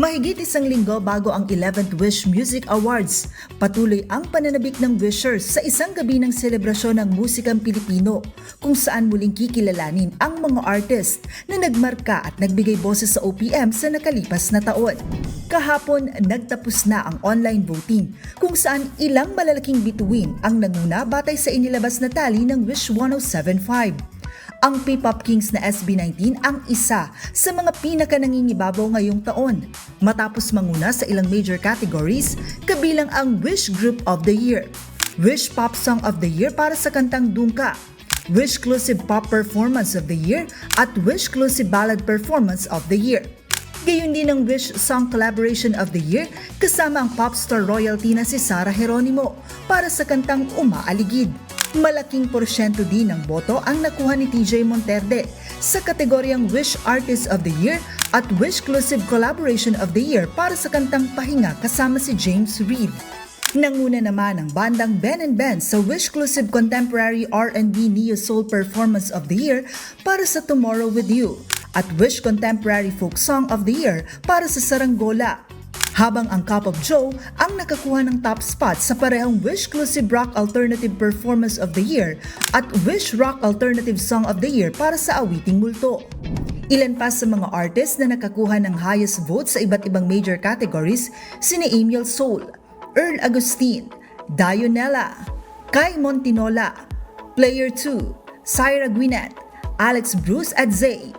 Mahigit isang linggo bago ang 11th Wish Music Awards, patuloy ang pananabik ng wishers sa isang gabi ng selebrasyon ng musikang Pilipino kung saan muling kikilalanin ang mga artist na nagmarka at nagbigay boses sa OPM sa nakalipas na taon. Kahapon, nagtapos na ang online voting kung saan ilang malalaking bituin ang nanguna batay sa inilabas na tali ng Wish 1075. Ang P-Pop Kings na SB19 ang isa sa mga pinaka-nangingibabaw ngayong taon matapos manguna sa ilang major categories kabilang ang Wish Group of the Year, Wish Pop Song of the Year para sa kantang Dungka, Wish Exclusive Pop Performance of the Year at Wish Exclusive Ballad Performance of the Year. Gayon din ang Wish Song Collaboration of the Year kasama ang popstar royalty na si Sarah Geronimo para sa kantang Umaaligid. Malaking porsyento din ng boto ang nakuha ni TJ Monterde sa kategoryang Wish Artist of the Year at Wish Exclusive Collaboration of the Year para sa kantang Pahinga kasama si James Reid. Nanguna naman ang bandang Ben & Ben sa Wish Exclusive Contemporary R&B Neo Soul Performance of the Year para sa Tomorrow With You at Wish Contemporary Folk Song of the Year para sa Saranggola. Habang ang Cup of Joe ang nakakuha ng top spot sa parehong Wish Exclusive Rock Alternative Performance of the Year at Wish Rock Alternative Song of the Year para sa Awiting Multo. Ilan pa sa mga artist na nakakuha ng highest votes sa iba't ibang major categories sina Emil Soul, Earl Agustin, Dionella, Kai Montinola, Player 2, Syra Gwyneth, Alex Bruce at Zay.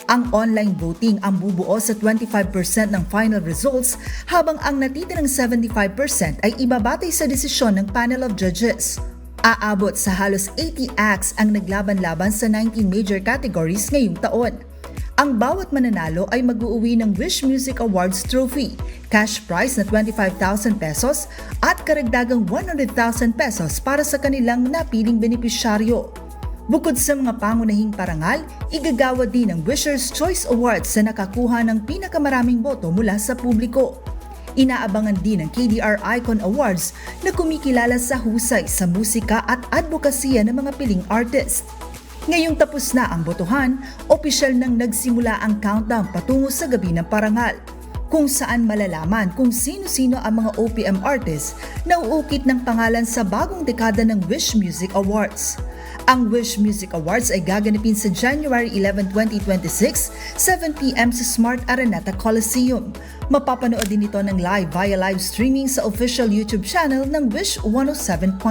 Ang online voting ang bubuo sa 25% ng final results habang ang natitirang 75% ay ibabatay sa desisyon ng panel of judges. Aabot sa halos 80 acts ang naglaban-laban sa 19 major categories ngayong taon. Ang bawat mananalo ay mag-uuwi ng Wish Music Awards trophy, cash prize na 25,000 pesos at karagdagang 100,000 pesos para sa kanilang napiling benepisyaryo. Bukod sa mga pangunahing parangal, igagawa din ang Wishers' Choice Awards sa nakakuha ng pinakamaraming boto mula sa publiko. Inaabangan din ang KDR Icon Awards na kumikilala sa husay sa musika at advokasya ng mga piling artist. Ngayong tapos na ang botohan, opisyal nang nagsimula ang countdown patungo sa gabi ng parangal, kung saan malalaman kung sino-sino ang mga OPM artists na uukit ng pangalan sa bagong dekada ng Wish Music Awards. Ang Wish Music Awards ay gaganapin sa January 11, 2026, 7pm sa Smart Araneta Coliseum. Mapapanood din ito ng live via live streaming sa official YouTube channel ng Wish 107.5.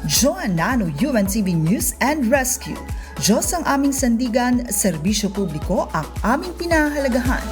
Joan Nano, UNTV News and Rescue. Diyos ang aming sandigan, serbisyo publiko ang aming pinahahalagahan.